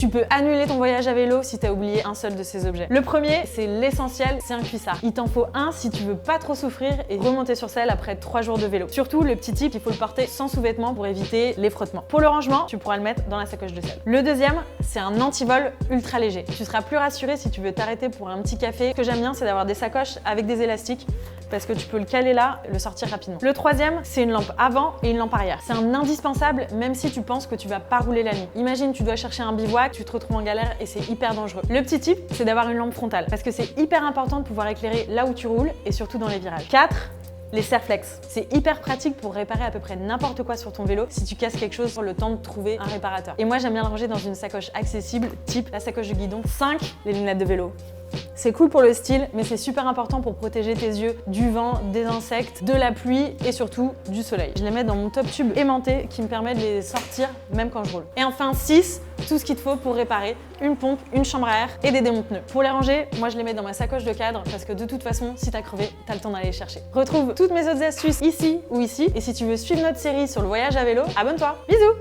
Tu peux annuler ton voyage à vélo si tu as oublié un seul de ces objets. Le premier, c'est l'essentiel, c'est un cuissard. Il t'en faut un si tu veux pas trop souffrir et remonter sur selle après 3 jours de vélo. Surtout, le petit tip, il faut le porter sans sous-vêtements pour éviter les frottements. Pour le rangement, tu pourras le mettre dans la sacoche de selle. Le deuxième, c'est un antivol ultra léger. Tu seras plus rassuré si tu veux t'arrêter pour un petit café. Ce que j'aime bien, c'est d'avoir des sacoches avec des élastiques parce que tu peux le caler là et le sortir rapidement. Le troisième, c'est une lampe avant et une lampe arrière. C'est un indispensable même si tu penses que tu vas pas rouler la nuit. Imagine, tu dois chercher un bivouac, tu te retrouves en galère et c'est hyper dangereux. Le petit tip, c'est d'avoir une lampe frontale parce que c'est hyper important de pouvoir éclairer là où tu roules et surtout dans les virages. 4. Les Serflex. C'est hyper pratique pour réparer à peu près n'importe quoi sur ton vélo si tu casses quelque chose sur le temps de trouver un réparateur. Et moi, j'aime bien le ranger dans une sacoche accessible, type la sacoche de guidon. 5. Les lunettes de vélo. C'est cool pour le style, mais c'est super important pour protéger tes yeux du vent, des insectes, de la pluie et surtout du soleil. Je les mets dans mon top tube aimanté qui me permet de les sortir même quand je roule. Et enfin 6, tout ce qu'il te faut pour réparer une pompe, une chambre à air et des démonte-pneus. Pour les ranger, moi je les mets dans ma sacoche de cadre parce que de toute façon, si t'as crevé, t'as le temps d'aller les chercher. Retrouve toutes mes autres astuces ici ou ici et si tu veux suivre notre série sur le voyage à vélo, abonne-toi. Bisous!